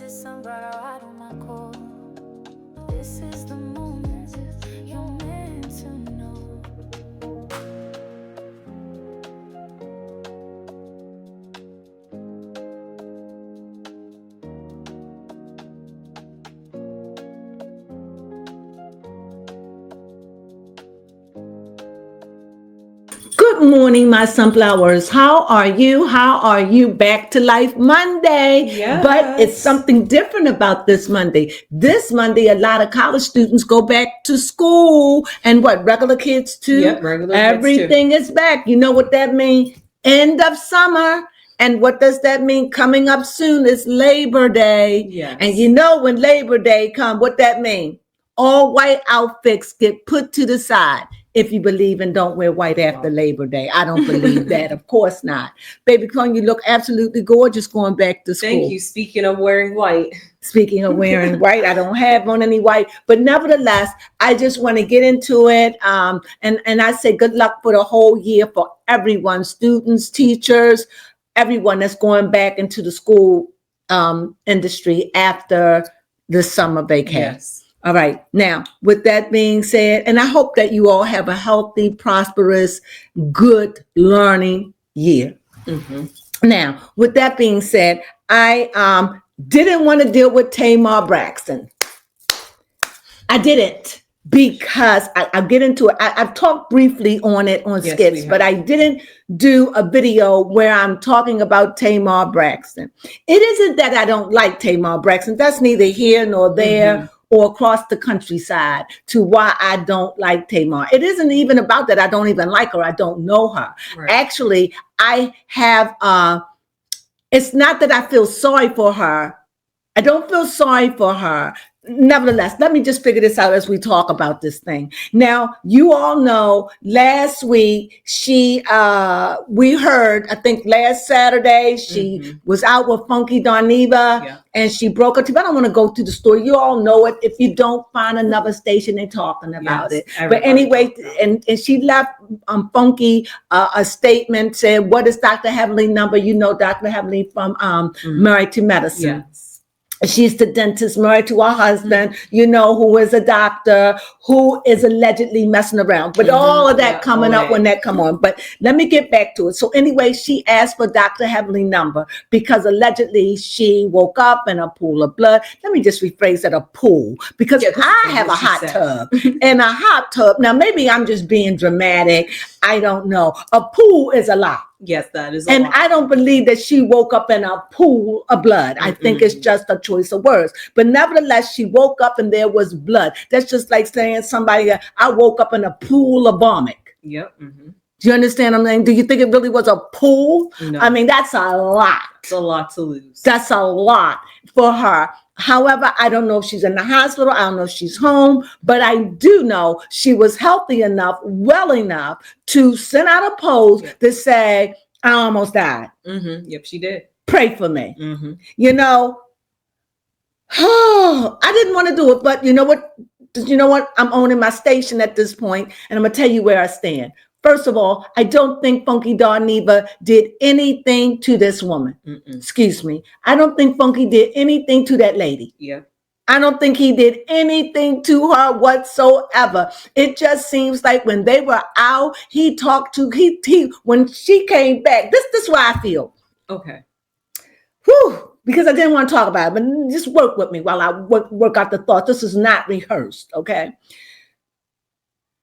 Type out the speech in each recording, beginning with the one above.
December, right on my core. This is the moment you're meant to know. Good morning, my sunflowers. How are you? How are you? Back to life Monday. Yes. But it's something different about this Monday. This Monday, a lot of college students go back to school. And what, regular kids too? Yep, regular kids too. Everything is back. You know what that means? End of summer. And what does that mean? Coming up soon is Labor Day. Yes. And you know when Labor Day comes, what that means? All white outfits get put to the side. If you believe and don't wear white after Labor Day. I don't believe that. Of course not. Baby Con, you look absolutely gorgeous going back to school. Thank you. Speaking of wearing white. Speaking of wearing white, I don't have on any white. But nevertheless, I just want to get into it. And I say good luck for the whole year for everyone, students, teachers, everyone that's going back into the school industry after the summer vacation. Yes. All right. Now, with that being said, and I hope that you all have a healthy, prosperous, good learning year. Mm-hmm. Now, with that being said, I didn't want to deal with Tamar Braxton. I didn't because I'll get into it. I've talked briefly on it on skits, but I didn't do a video where I'm talking about Tamar Braxton. It isn't that I don't like Tamar Braxton. That's neither here nor there. Mm-hmm. Or across the countryside to why I don't like Tamar. It isn't even about that. I don't even like her. I don't know her. Right. Actually, I have, it's not that I feel sorry for her. I don't feel sorry for her. Nevertheless, let me just figure this out as we talk about this thing. Now, you all know last week we heard, I think last Saturday, she was out with Funky Darneva and she broke her teeth. I don't want to go through the story. You all know it. If you don't, find another station they're talking about it. But anyway, and she left Funky a statement, said, what is Dr. Heavenly number? You know Dr. Heavenly from Married to Medicine. Yes. She's the dentist married to her husband, you know, who is a doctor, who is allegedly messing around. But all of that coming up when that come on. But let me get back to it. So anyway, she asked for Dr. Heavenly number because allegedly she woke up in a pool of blood. Let me just rephrase that, a pool. Because I have a hot tub and a hot tub. Now, maybe I'm just being dramatic. I don't know. A pool is a lot. Yes, that is. And I don't believe that she woke up in a pool of blood. I think it's just a choice of words. But nevertheless, she woke up and there was blood. That's just like saying somebody, I woke up in a pool of vomit. Yep. Mm-hmm. Do you understand what I'm saying? Do you think it really was a pool? No. I mean, that's a lot. It's a lot to lose. That's a lot for her. However, I don't know if she's in the hospital. I don't know if she's home, but I do know she was healthy enough, well enough to send out a post to say, I almost died. Mm-hmm. Yep, she did. Pray for me. Mm-hmm. You know, I didn't want to do it, but you know what? I'm owning my station at this point, and I'm going to tell you where I stand. First of all, I don't think Funky Darneva did anything to this woman. Excuse me. I don't think Funky did anything to that lady. Yeah. I don't think he did anything to her whatsoever. It just seems like when they were out, he talked to, when she came back, this is why I feel. Okay. Whew, because I didn't want to talk about it, but just work with me while I work out the thoughts. This is not rehearsed, okay?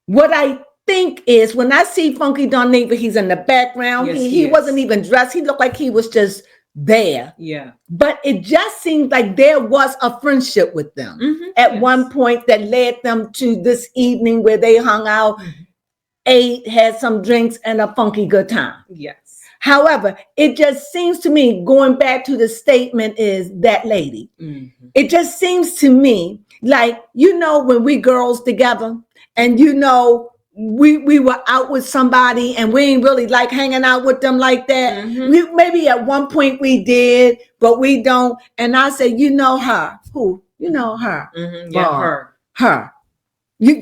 What I think is when I see Funky Darneva, he's in the background. Yes, he wasn't even dressed. He looked like he was just there. Yeah. But it just seemed like there was a friendship with them at one point that led them to this evening where they hung out, ate, had some drinks, and a funky good time. Yes. However, it just seems to me, going back to the statement is that lady. It just seems to me like, you know, when we girls together and you know, we were out with somebody and we ain't really like hanging out with them like that. Maybe at one point we did, but we don't. And I say, you know her. Who? You know her. Yeah, her.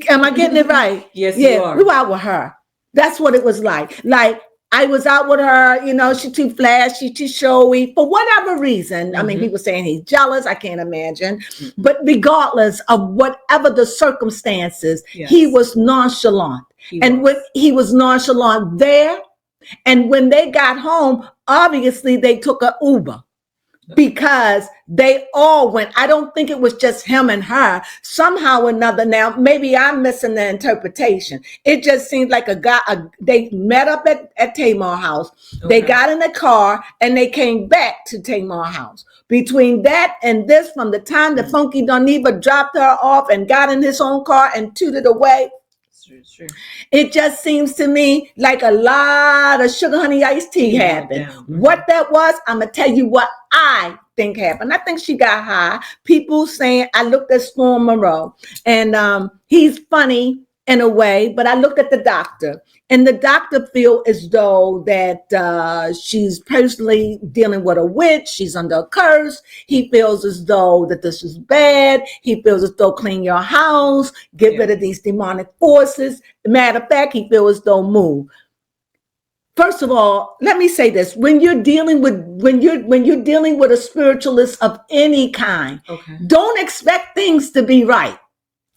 Am I getting it right? Yes, you are. We were out with her. That's what it was like. Like, I was out with her, she's too flashy, too showy, for whatever reason. I mean, people saying he's jealous, I can't imagine. But regardless of whatever the circumstances, he was nonchalant. When he was nonchalant there, and when they got home, obviously they took an Uber. Because they all went. I don't think it was just him and her. Somehow or another, now maybe I'm missing the interpretation. It just seemed like they met up at Tamar house. Okay. They got in the car and they came back to Tamar house. Between that and this, from the time the Funky Doneva dropped her off and got in his own car and tooted away, Sure. It just seems to me like a lot of sugar honey iced tea happened. What that was, I'm going to tell you what I think happened. I think she got high. People saying, I looked at Storm Monroe, and he's funny in a way, but I looked at the doctor, and the doctor feel as though that she's personally dealing with a witch. She's under a curse. He feels as though that this is bad. He feels as though clean your house, get rid of these demonic forces. Matter of fact, he feels as though move. First of all, let me say this: when you're dealing with a spiritualist of any kind, don't expect things to be right.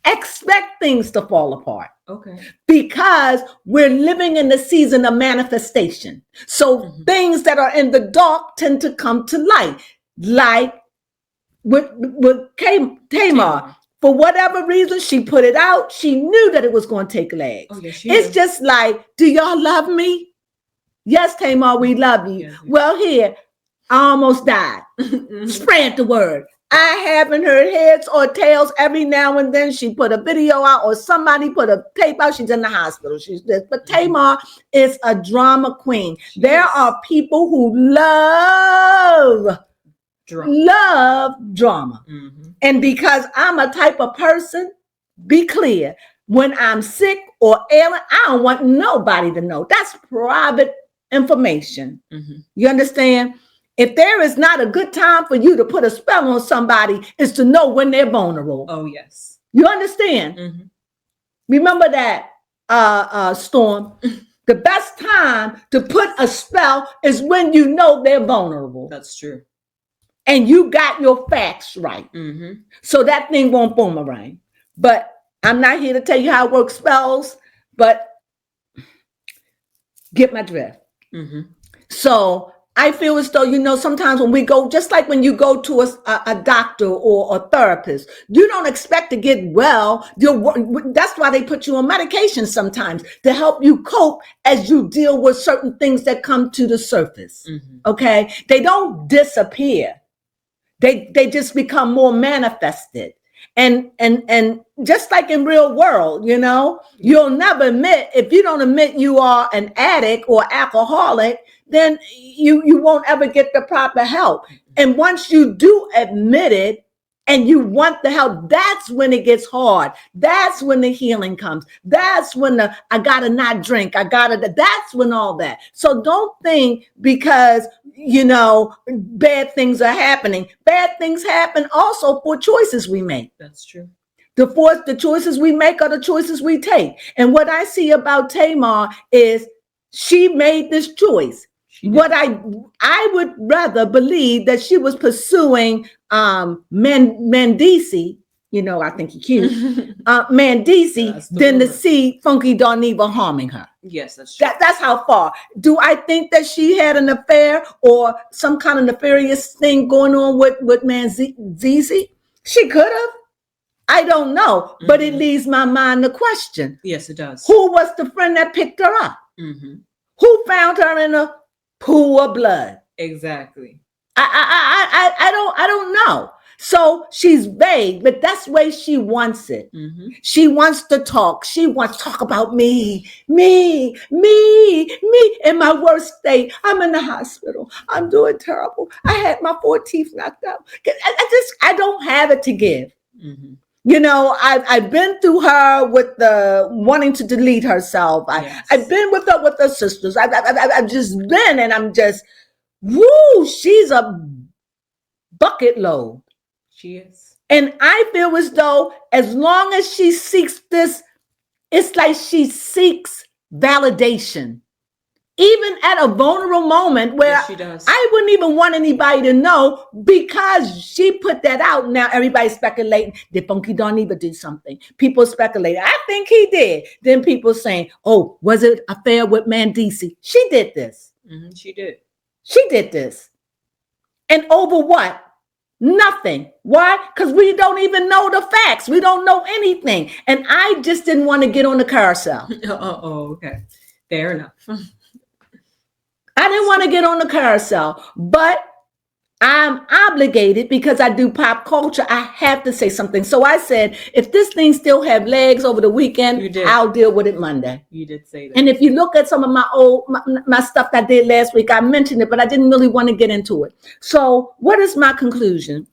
Expect things to fall apart. Okay. Because we're living in the season of manifestation. So things that are in the dark tend to come to light. Like with Tamar. For whatever reason, she put it out. She knew that it was going to take legs. Oh, yes, it's just like, do y'all love me? Yes, Tamar, we love you. Yes, well, here, I almost died. Spread the word. I haven't heard heads or tails. Every now and then she put a video out or somebody put a tape out. She's in the hospital. She's this. But Tamar is a drama queen. There are people who love drama. And because I'm a type of person, be clear, when I'm sick or ailing, I don't want nobody to know. That's private information. You understand? If there is not a good time for you to put a spell on somebody, is to know when they're vulnerable. Oh, yes. You understand? Remember that, Storm. The best time to put a spell is when you know they're vulnerable. That's true. And you got your facts right. So that thing won't boomerang. But I'm not here to tell you how it works spells, but get my drift. So I feel as though, sometimes when we go, just like when you go to a doctor or a therapist, you don't expect to get well. That's why they put you on medication sometimes, to help you cope as you deal with certain things that come to the surface. Okay. They don't disappear. They just become more manifested. And just like in real world, you'll never admit, if you don't admit you are an addict or alcoholic, then you won't ever get the proper help. And once you do admit it and you want the help, that's when it gets hard. That's when the healing comes. That's when I gotta not drink. That's when all that. So don't think because, bad things are happening. Bad things happen also for choices we make. That's true. The choices we make are the choices we take. And what I see about Tamar is she made this choice. What I would rather believe that she was pursuing Mandisi, I think he's cute, Mandisi, than to see Funky Doneva harming her. Yes, that's true. That's how far. Do I think that she had an affair or some kind of nefarious thing going on with Mandisi? She could have. I don't know, but it leaves my mind to question. Yes, it does. Who was the friend that picked her up? Who found her in a pool of blood? Exactly. I don't know. So she's vague, but that's the way she wants it. She wants to talk. She wants to talk about me in my worst state. I'm in the hospital. I'm doing terrible. I had my 4 teeth knocked out. I don't have it to give. I've been through her with the wanting to delete herself. I've been with her with her sisters. I've just been, and I'm just, she's a bucket load. She is. And I feel as though as long as she seeks this, it's like she seeks validation. even at a vulnerable moment where Yes, she does. I wouldn't even want anybody to know, because she put that out. Now everybody's speculating, did Funky Don Eva do something? People speculate. I think he did. Then people saying, oh, was it an affair with Mandisi? She did this. She did. She did this. And over what? Nothing. Why? Because we don't even know the facts. We don't know anything. And I just didn't want to get on the carousel. Oh, okay. Fair enough. I didn't want to get on the carousel, but I'm obligated because I do pop culture. I have to say something. So I said, if this thing still have legs over the weekend, I'll deal with it Monday. You did say that. And if you look at some of my stuff that I did last week, I mentioned it, but I didn't really want to get into it. So what is my conclusion?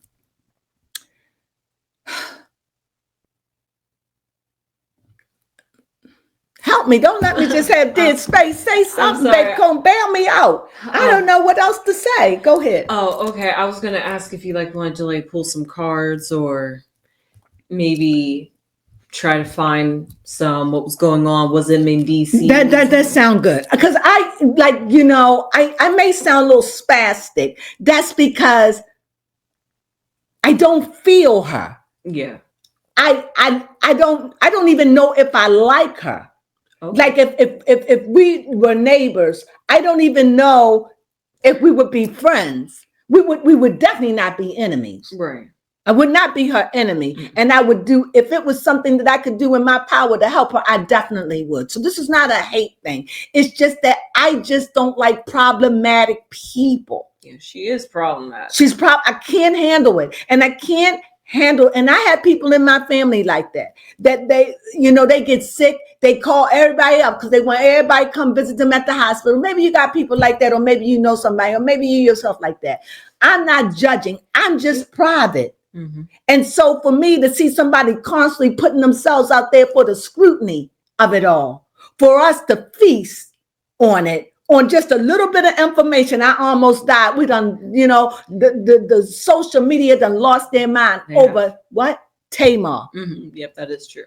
Help me. Don't let me just have dead space. Say something, babe. Come bail me out. I don't know what else to say. Go ahead. Oh, okay. I was going to ask if you wanted to pull some cards, or maybe try to find what was going on. Was it in DC? That sound good. Because I may sound a little spastic. That's because I don't feel her. Yeah. I don't even know if I like her. Okay. Like if we were neighbors, I don't even know if we would be friends. We would definitely not be enemies. Right. I would not be her enemy. Mm-hmm. And I would do, if it was something that I could do in my power to help her, I definitely would. So this is not a hate thing. It's just that I just don't like problematic people. Yeah, she is problematic. I can't handle it. And I can't handle, and I have people in my family like that they get sick, they call everybody up because they want everybody to come visit them at the hospital. Maybe you got people like that, or maybe you know somebody, or maybe you yourself like that. I'm not judging. I'm just private. Mm-hmm. And so for me to see somebody constantly putting themselves out there for the scrutiny of it all, for us to feast on it, on just a little bit of information, I almost died. We done, the social media done lost their mind over what? Tamar. Mm-hmm. Yep, that is true.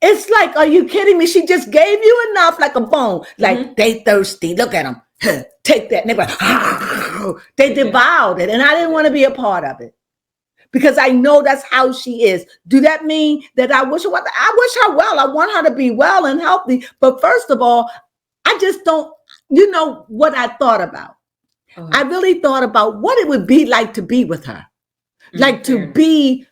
It's like, are you kidding me? She just gave you enough, like a bone. Like, they thirsty. Look at them. Take that. And they went, they devoured it. And I didn't want to be a part of it. Because I know that's how she is. Do that mean that I wish her well? I wish her well. I want her to be well and healthy. But first of all, I just don't, what I thought about. I really thought about what it would be like to be with her. Like to be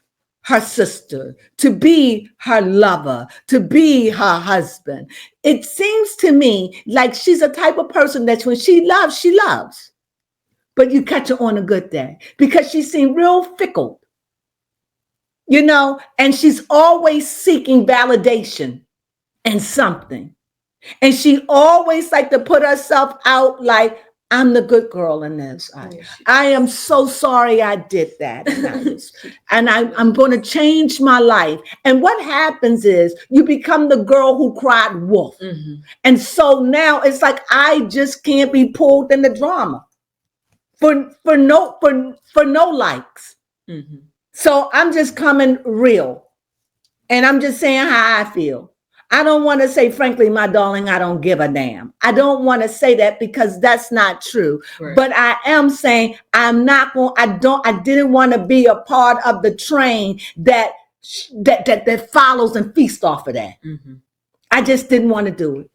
her sister, to be her lover, to be her husband. It seems to me like she's a type of person that when she loves. But you catch her on a good day because she seemed real fickle. And she's always seeking validation in something. And she always like to put herself out like, I'm the good girl in this. I am so sorry I did that. And I'm going to change my life. And what happens is you become the girl who cried wolf. Mm-hmm. And so now it's like, I just can't be pulled in the drama for no likes. Mm-hmm. So I'm just coming real. And I'm just saying how I feel. I don't want to say, frankly, my darling, I don't give a damn. I don't want to say that because that's not true. Right. But I am saying I didn't want to be a part of the train that follows and feasts off of that. Mm-hmm. I just didn't want to do it.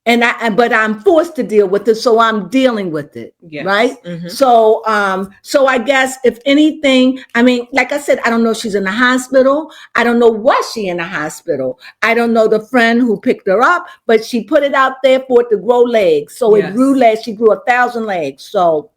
But I'm forced to deal with it, so I'm dealing with it, yes. Right? Mm-hmm. So I guess if anything, I mean, like I said, I don't know if she's in the hospital. I don't know was she in the hospital. I don't know the friend who picked her up, but she put it out there for it to grow legs. So yes. It grew legs. She grew 1,000 legs. So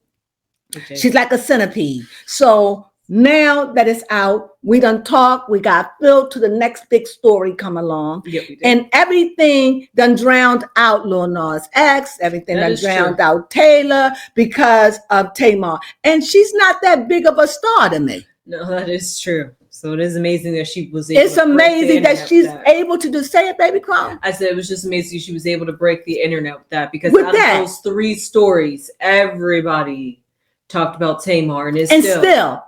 she's like a centipede. So now that it's out, we done talk. We got filled to the next big story come along. Yep, and everything done drowned out Lil Nas X. Everything done drowned out Taylor because of Tamar. And she's not that big of a star to me. No, that is true. So it is amazing that she was able It's amazing that she's able to do, say it, baby Crones. I said it was just amazing she was able to break the internet with that. Because out of those 3 stories, everybody talked about Tamar. And still.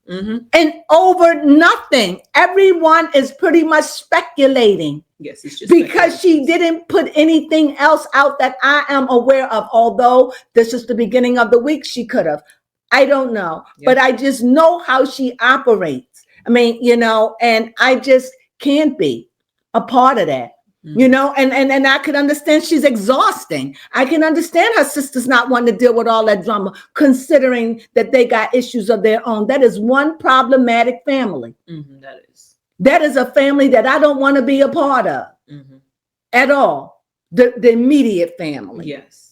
and over nothing. Everyone is pretty much speculating. Yes, it's just because she didn't put anything else out that I am aware of. Although this is the beginning of the week, she could have. I don't know, but I just know how she operates. I mean, and I just can't be a part of that. And I can understand she's exhausting. I can understand her sisters not wanting to deal with all that drama, considering that they got issues of their own. That is one problematic family. That is a family that I don't want to be a part of at all. The immediate family. Yes.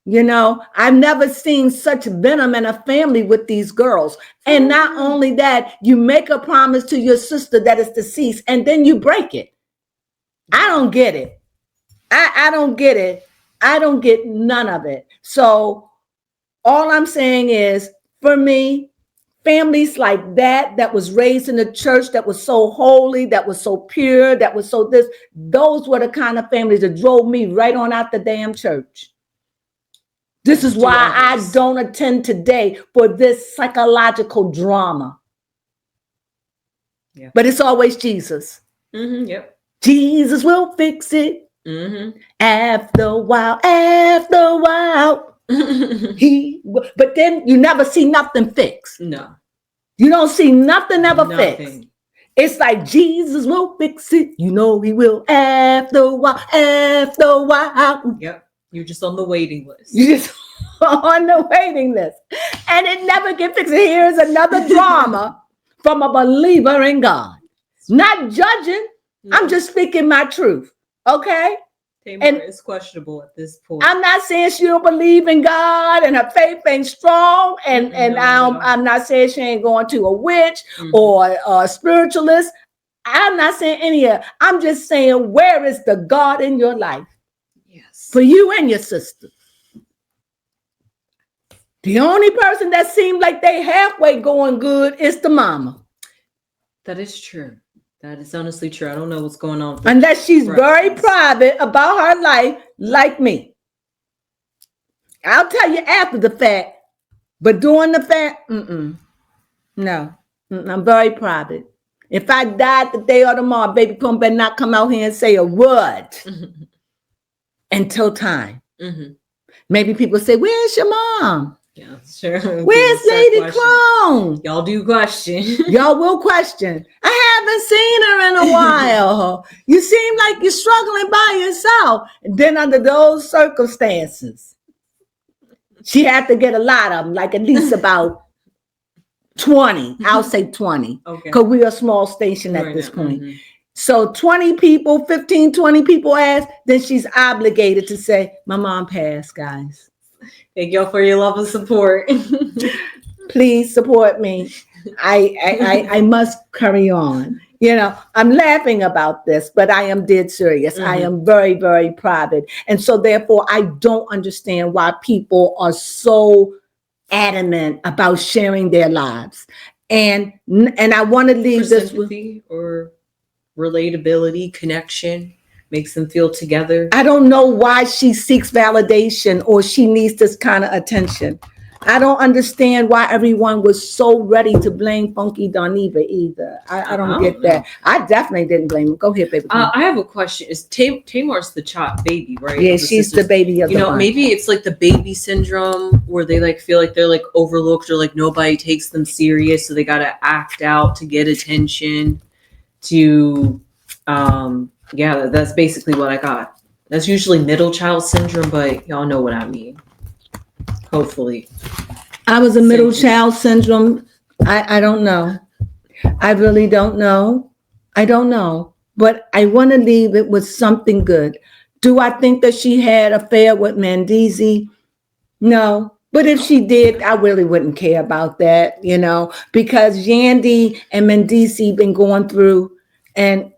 I've never seen such venom in a family with these girls. And not only that, you make a promise to your sister that is deceased and then you break it. I don't get it. I don't get it. I don't get none of it. So all I'm saying is, for me, families like that was raised in the church, that was so holy, that was so pure, that was so this, those were the kind of families that drove me right on out the damn church. This is why I don't attend today, for this psychological drama. Yeah. But it's always Jesus. Yep. Jesus will fix it. After a while. But then you never see nothing fixed. No. You don't see nothing ever fixed. It's like Jesus will fix it. He will after a while. Yep. You're just on the waiting list. You're just on the waiting list. And it never gets fixed. Here's another drama from a believer in God. Not judging. No. I'm just speaking my truth. Okay? Tamar is questionable at this point. I'm not saying she don't believe in God and her faith ain't strong. And I'm not saying she ain't going to a witch or a spiritualist. I'm not saying any of it. I'm just saying, where is the God in your life? Yes. For you and your sister. The only person that seems like they halfway going good is the mama. That is true. That is honestly true. I don't know what's going on. Unless she's very private about her life, like me. I'll tell you after the fact, but during the fact, no. I'm very private. If I died today or tomorrow, baby Pump better not come out here and say a word until time. Maybe people say, where's your mom? Yeah, sure. Where's Lady Crone? Y'all do question. Y'all will question. I haven't seen her in a while. You seem like you're struggling by yourself. And then under those circumstances, she had to get a lot of them, like at least about 20. I'll say 20. Okay. Because we're a small station at this point. So 20 people, 15, 20 people ask, then she's obligated to say, my mom passed, guys. Thank y'all for your love and support. Please support me. I must carry on. I'm laughing about this, but I am dead serious. I am very, very private. And so therefore, I don't understand why people are so adamant about sharing their lives. And I want to leave this with or relatability, connection. Makes them feel together. I don't know why she seeks validation or she needs this kind of attention. I don't understand why everyone was so ready to blame Funky Doniva either. I don't get that. I definitely didn't blame him. Go ahead, baby. I have a question. Is Tamar's the chop baby, right? Yeah, she's the baby of the bunch. Maybe it's like the baby syndrome where they feel like they're overlooked or nobody takes them serious, so they got to act out to get attention. Yeah, that's basically what I got. That's usually middle child syndrome, but y'all know what I mean. Hopefully. I was a middle child syndrome. I don't know. I really don't know. I don't know. But I want to leave it with something good. Do I think that she had an affair with Mendeezy? No. But if she did, I really wouldn't care about that, because Yandy and Mendeezy been going through, and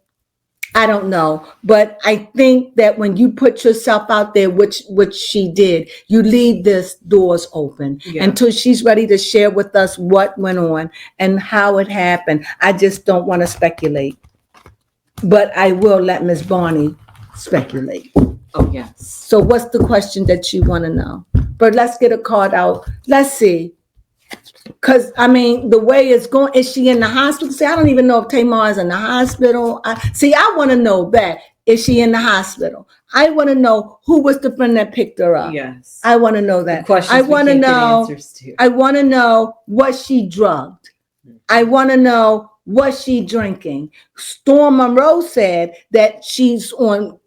I don't know, but I think that when you put yourself out there, which she did, you leave this doors open until she's ready to share with us what went on and how it happened. I just don't want to speculate, but I will let Miss Barney speculate. Oh, yes. So what's the question that you want to know? But let's get a card out. Let's see. Because, I mean, the way it's going, is she in the hospital? See, I don't even know if Tamar is in the hospital. I want to know that. Is she in the hospital? I want to know who was the friend that picked her up. Yes. I want to know that. Questions I we want to can't get know. answers to. I want to know, was she drugged? I want to know, was she drinking? Storm Monroe said that she's on,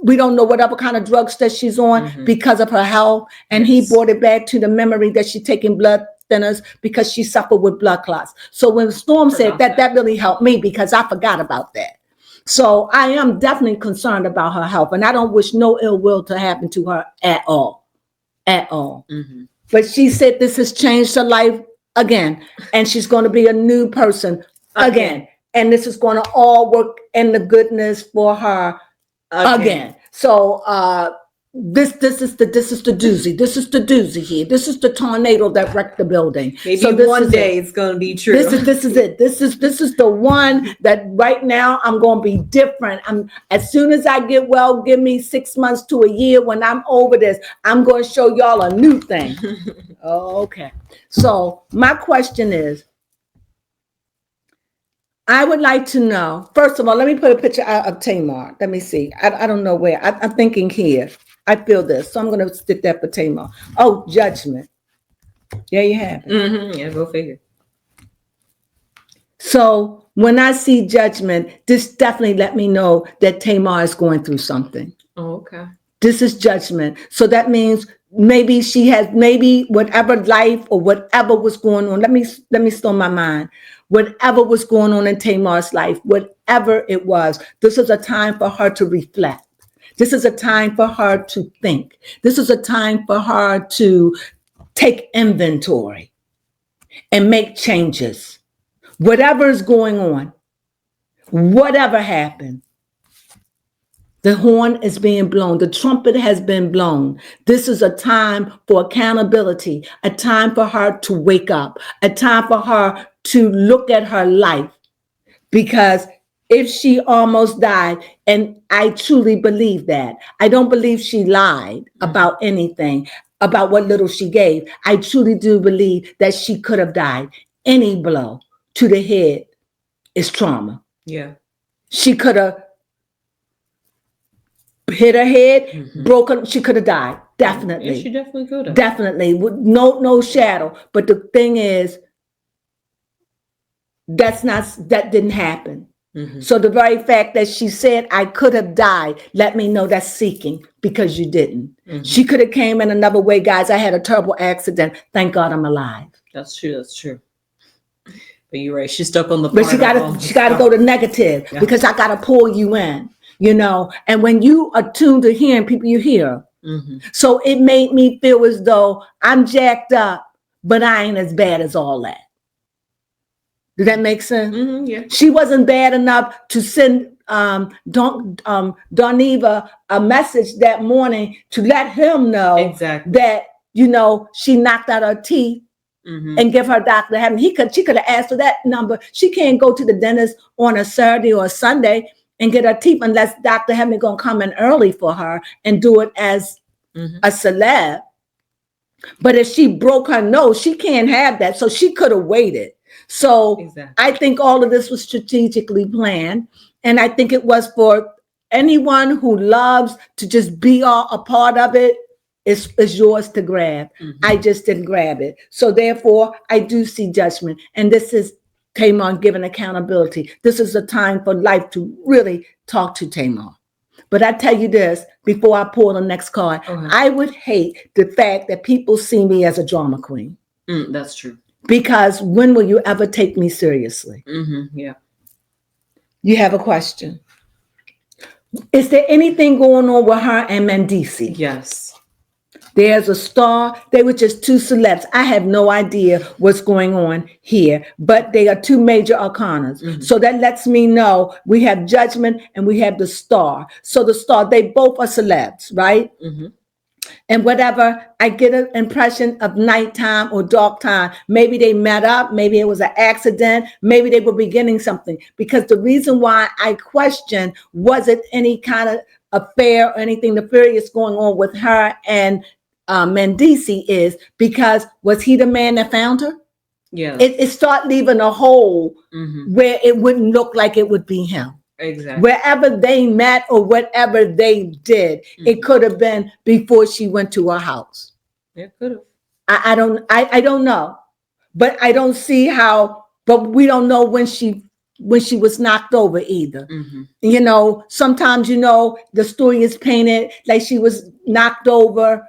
we don't know whatever kind of drugs that she's on because of her health. And he brought it back to the memory that she's taking blood thinners because she suffered with blood clots. So when Storm said that really helped me because I forgot about that. So I am definitely concerned about her health, and I don't wish no ill will to happen to her at all. But she said this has changed her life again, and she's going to be a new person again. And this is going to all work in the goodness for her again. So this is the doozy. This is the doozy here. This is the tornado that wrecked the building. Maybe so one day it's going to be true. This is it. This is the one that right now I'm going to be different. As soon as I get well, give me 6 months to a year. When I'm over this, I'm going to show y'all a new thing. Okay. So my question is, I would like to know, first of all, let me put a picture out of Tamar. Let me see. I don't know where. I'm thinking here. I feel this. So I'm going to stick that for Tamar. Oh, judgment. There you have it. Yeah, go figure. So when I see judgment, this definitely let me know that Tamar is going through something. Oh, okay. This is judgment. So that means maybe she has, maybe whatever life or whatever was going on. Let me slow my mind. Whatever was going on in Tamar's life, whatever it was, this is a time for her to reflect. This is a time for her to think. This is a time for her to take inventory and make changes. Whatever is going on, whatever happened, the horn is being blown. The trumpet has been blown. This is a time for accountability, a time for her to wake up, a time for her to look at her life. Because if she almost died, and I truly believe that, I don't believe she lied about anything, about what little she gave. I truly do believe that she could have died. Any blow to the head is trauma. Yeah. She could have hit her head, broken. She could have died. Definitely. Yeah, she definitely could have. Definitely. With no shadow. But the thing is, that didn't happen. So the very fact that she said, I could have died, let me know that's seeking, because you didn't. She could have came in another way. Guys, I had a terrible accident. Thank God I'm alive. That's true. That's true. But you're right. She's stuck on the. But she got to go to negative because I got to pull you in, and when you are tuned to hearing people, you hear. So it made me feel as though I'm jacked up, but I ain't as bad as all that. Did that make sense? Yeah. She wasn't bad enough to send Doneva a message that morning to let him know that, she knocked out her teeth and give her doctor heaven. She could have asked for that number. She can't go to the dentist on a Saturday or a Sunday and get her teeth unless Dr. Heaven gonna come in early for her and do it as a celeb. But if she broke her nose, she can't have that. So she could have waited. So I think all of this was strategically planned. And I think it was for anyone who loves to just be a part of it. It's yours to grab. I just didn't grab it. So therefore, I do see judgment. And this is Tamar giving accountability. This is a time for life to really talk to Tamar. But I tell you this, before I pull the next card, I would hate the fact that people see me as a drama queen. That's true. Because when will you ever take me seriously? Yeah. You have a question. Is there anything going on with her and Mendici? Yes. There's a star. They were just two celebs. I have no idea what's going on here, but they are two major arcanas. So that lets me know we have judgment and we have the star. So the star, they both are celebs, right? And whatever, I get an impression of nighttime or dark time. Maybe they met up. Maybe it was an accident. Maybe they were beginning something. Because the reason why I question, was it any kind of affair or anything nefarious going on with her and Mendici is because, was he the man that found her? Yeah. It start leaving a hole Mm-hmm. where it wouldn't look like it would be him. Exactly. Wherever they met or whatever they did, it could have been before she went to her house. It could have. I don't know, but I don't see how. But we don't know when she was knocked over either. Mm-hmm. You know, sometimes the story is painted like she was knocked over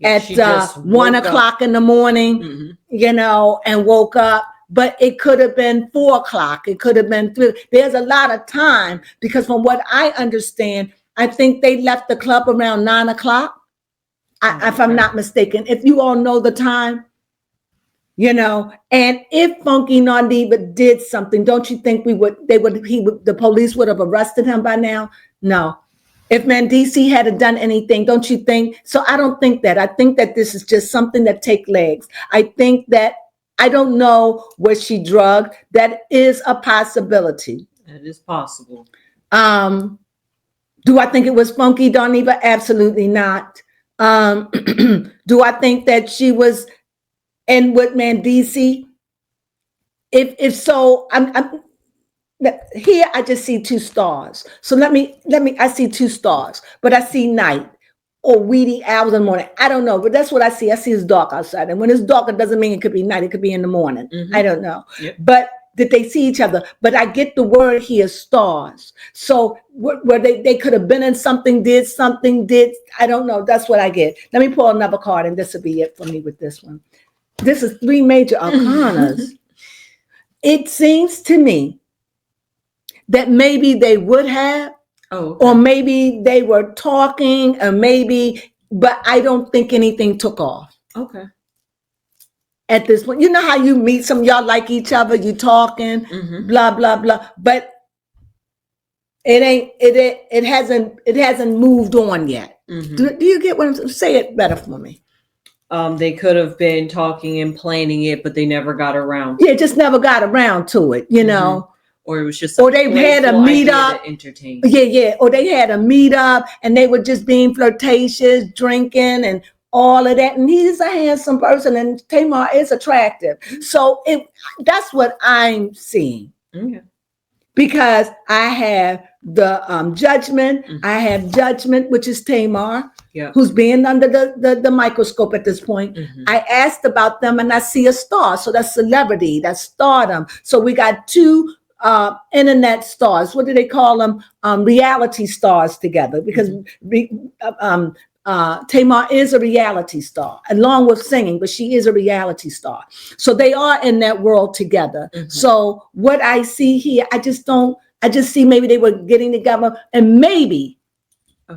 at She just 1 woke o'clock up. in the morning. Mm-hmm. And woke up. But it could have been 4 o'clock. It could have been 3. There's a lot of time because from what I understand, I think they left the club around 9 o'clock. If I'm not mistaken. If you all know the time, and if Funky Nondiva did something, don't you think the police would have arrested him by now? No. If Mendici had done anything, don't you think? So I don't think that. I think that this is just something that take legs. I think that I don't know, was she drugged? That is a possibility. That is possible. Do I think it was Funky Doniva? Absolutely not. Do I think that she was in with Mendici? If so, I'm here. I just see 2 stars. So let me. I see 2 stars, but I see night or weedy hours in the morning. I don't know, but that's what I see. I see it's dark outside, and when it's dark, it doesn't mean it could be night. It could be in the morning. Mm-hmm. I don't know, Yep. but did they see each other? But I get the word here, stars. So where they could have been in something, did I don't know. That's what I get. Let me pull another card, and this will be it for me with this one. This is 3 major arcanas. It seems to me that maybe they would have, or maybe they were talking, but I don't think anything took off. Okay. At this point, you know how you meet some y'all like each other, you talking, blah blah blah, but it hasn't moved on yet. Do you get what I'm saying? Say it better for me. They could have been talking and planning it, but they never got around. Yeah, just never got around to it, Or it was just or they had a meetup. Entertain. Yeah. Or they had a meetup and they were just being flirtatious, drinking and all of that. And he's a handsome person and Tamar is attractive. So that's what I'm seeing. Okay. Because I have the judgment. I have judgment, which is Tamar, who's being under the microscope at this point. I asked about them and I see a star. So that's celebrity, that's stardom. So we got 2 internet stars. What do they call them? Reality stars together, because Tamar is a reality star along with singing, but she is a reality star. So they are in that world together. So what I see here, I just see maybe they were getting together and maybe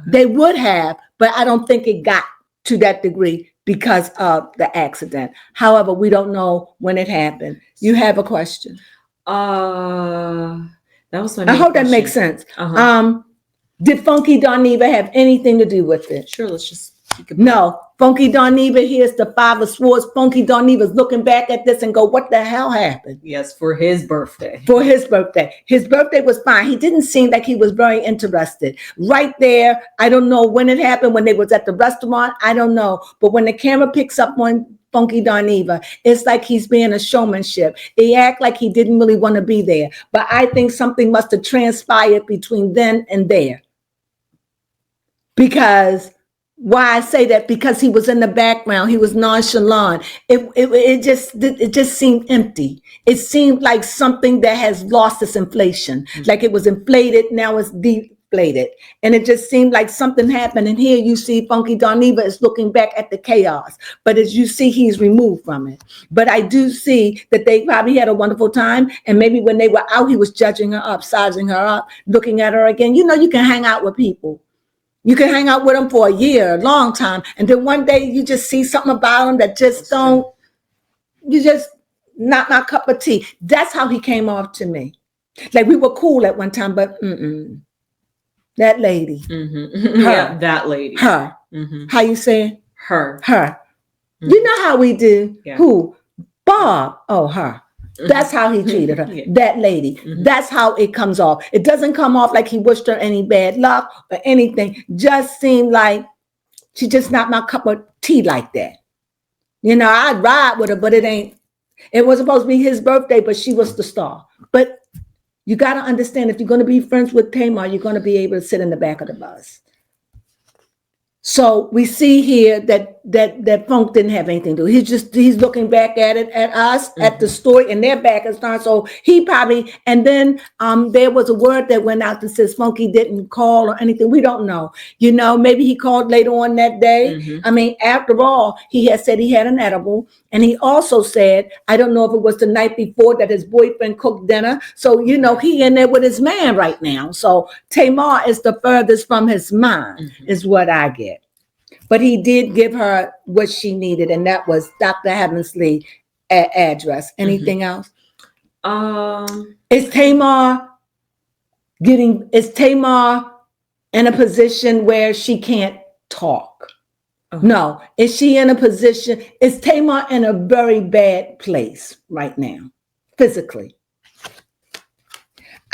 they would have, but I don't think it got to that degree because of the accident. However, we don't know when it happened. You have a question? That was my I hope question. that makes sense. Did Funky Doniva have anything to do with it? Sure, let's just keep it. No. Funky Doniva, here's the 5 of Swords. Funky Doniva's looking back at this and go, what the hell happened? Yes, for his birthday. For his birthday. His birthday was fine. He didn't seem like he was very interested. Right there, I don't know when it happened, when they was at the restaurant, I don't know. But when the camera picks up on Funky Doniva, it's like he's being a showmanship. He act like he didn't really want to be there. But I think something must have transpired between then and there. Because why I say that? Because he was in the background, he was nonchalant. It just seemed empty. It seemed like something that has lost its inflation, like it was inflated, now it's deflated, and it just seemed like something happened. And here you see Funky Doniva is looking back at the chaos, but as you see, he's removed from it. But I do see that they probably had a wonderful time, and maybe when they were out, he was judging her up, sizing her up, looking at her again. You can hang out with people. You can hang out with them for a year, a long time. And then one day you just see something about them that just not my cup of tea. That's how he came off to me. Like we were cool at one time, but that lady. Yeah, that lady. Her. How you say? Her. You know how we do? Yeah. Who? Bob. Oh, her. That's how he treated her. That lady. That's how it comes off. It doesn't come off like he wished her any bad luck or anything. Just seemed like she's just not my cup of tea like that. I'd ride with her, but it ain't. It was supposed to be his birthday, but she was the star. But you got to understand, if you're going to be friends with Tamar, you're going to be able to sit in the back of the bus. So we see here that Funk didn't have anything to do. He's looking back at it, at us, at the story, and their back is turned. So he probably, and then there was a word that went out that says Funky didn't call or anything. We don't know. You know, maybe he called later on that day. I mean, after all, he had said he had an edible, and he also said, I don't know if it was the night before that his boyfriend cooked dinner. So, you know, he in there with his man right now. So Tamar is the furthest from his mind, is what I get. But he did give her what she needed, and that was Dr. Heavensley address. Anything else? Is Tamar in a position where she can't talk? No. Is she in a position? Is Tamar in a very bad place right now, physically?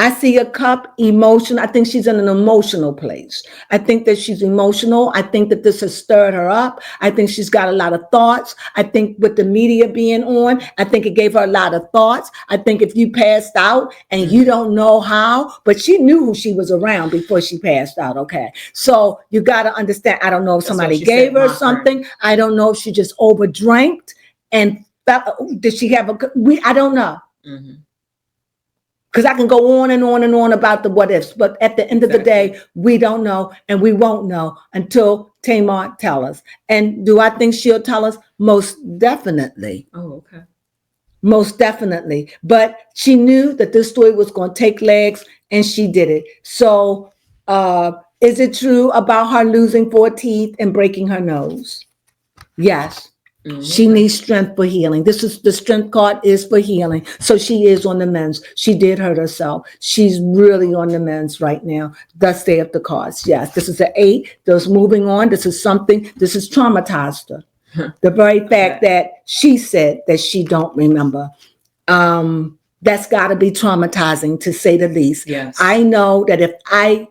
I see a cup, emotion. I think she's in an emotional place. I think that she's emotional. I think that this has stirred her up. I think she's got a lot of thoughts. I think with the media being on, I think it gave her a lot of thoughts. I think if you passed out and you don't know how, but she knew who she was around before she passed out, okay? So you got to understand, I don't know if somebody gave her something. I don't know if she just overdrank and did she have I don't know. Because I can go on and on and on about the what ifs, but at the end of the day, we don't know, and we won't know until Tamar tells us. And do I think she'll tell us? Most definitely. Oh, okay. Most definitely. But she knew that this story was going to take legs, and she did it. So is it true about her losing 4 teeth and breaking her nose? Yes. She needs strength for healing. This is the strength card is for healing. So she is on the mends. She did hurt herself. She's really on the mends right now. Thus stay up the cards. Yes, this is an 8. Those moving on. This is something. This has traumatized her. The very fact that she said that she don't remember. That's got to be traumatizing, to say the least. Yes. I know that if I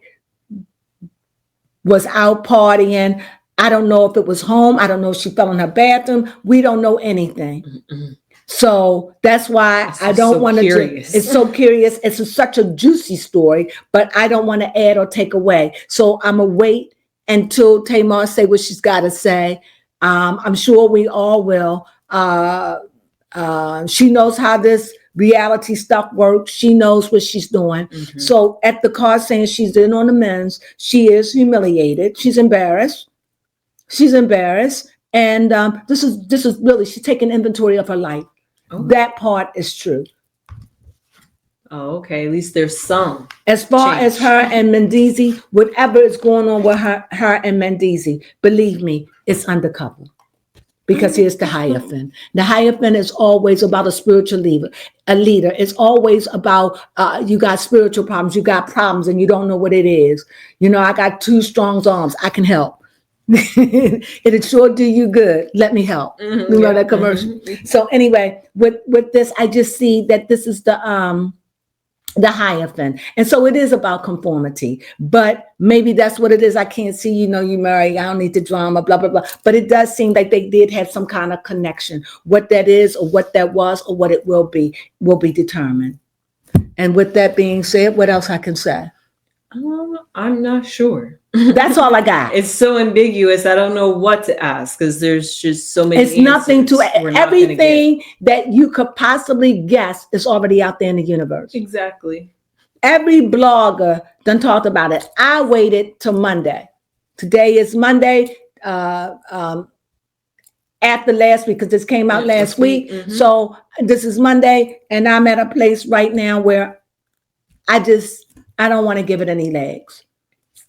was out partying, I don't know if it was home. I don't know if she fell in her bathroom. We don't know anything. So that's why I don't want to. It's so curious. It's such a juicy story, but I don't want to add or take away. So I'm going to wait until Tamar say what she's got to say. I'm sure we all will. She knows how this reality stuff works. She knows what she's doing. So at the card saying she's in on the mends, she is humiliated. She's embarrassed. She's embarrassed, and this is really, she's taking inventory of her life. That part is true. Oh, okay. At least there's some. As far as her and Mendeezy, whatever is going on with her and Mendeezy, believe me, it's undercover. Because here's the Hierophant. The Hierophant is always about a spiritual leader. It's always about you got spiritual problems, you got problems, and you don't know what it is. You know, I got 2 strong arms. I can help. It'll sure do you good. Let me help. You know that commercial. So anyway, with this, I just see that this is the Hierophant, and so it is about conformity. But maybe that's what it is. I can't see. You know, you marry. I don't need the drama. Blah blah blah. But it does seem like they did have some kind of connection. What that is, or what that was, or what it will be determined. And with that being said, what else I can say? I'm not sure. That's all I got. It's so ambiguous. I don't know what to ask because there's just so many. It's nothing to everything that you could possibly guess is already out there in the universe. Exactly. Every blogger done talked about it. I waited till Monday. Today is Monday. After last week, because this came out last week. So this is Monday, and I'm at a place right now where I don't want to give it any legs.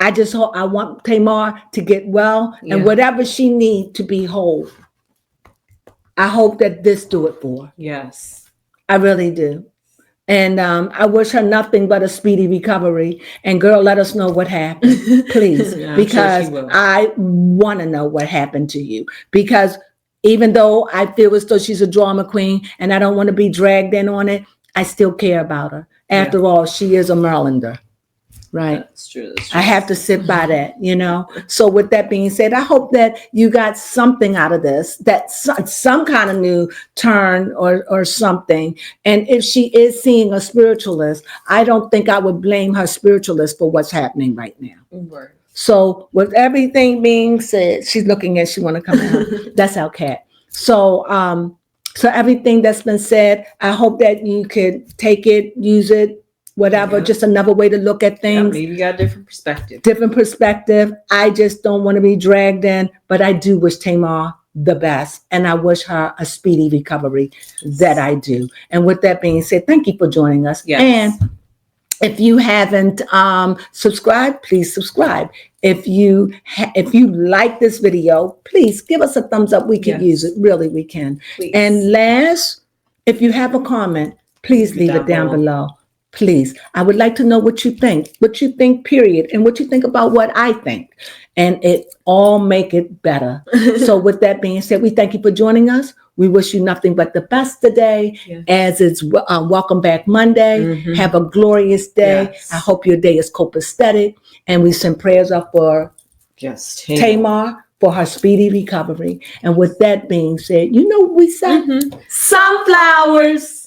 I want Tamar to get well, and whatever she needs to be whole. I hope that this do it for her. Yes. I really do. And I wish her nothing but a speedy recovery. And girl, let us know what happened, please. Because sure I want to know what happened to you. Because even though I feel as though she's a drama queen and I don't want to be dragged in on it, I still care about her. After all, she is a Marylander. Right. That's true. That's I true. have to sit by that, you know. So with that being said, I hope that you got something out of this, that some kind of new turn or something. And if she is seeing a spiritualist, I don't think I would blame her spiritualist for what's happening right now. Right. So with everything being said, she's looking at, she want to come out. That's our cat. So everything that's been said, I hope that you could take it, use it, whatever, Yeah. just another way to look at Yeah, things. maybe you got a different perspective. Different perspective. I just don't want to be dragged in, but I do wish Tamar the best, and I wish her a speedy recovery. That I do. And with that being said, thank you for joining us. Yes. And if you haven't subscribed, please subscribe. If you like this video, please give us a thumbs up. We can use it. Really, we can. Please. And last, if you have a comment, please leave it down below. Please. I would like to know what you think, period, and what you think about what I think. And it all make it better. So with that being said, we thank you for joining us. We wish you nothing but the best today, as it's Welcome Back Monday. Mhm. Have a glorious day. Yes. I hope your day is copacetic. And we send prayers up for Yes, Tamar for her speedy recovery. And with that being said, you know what we say? Mhm. Sunflowers.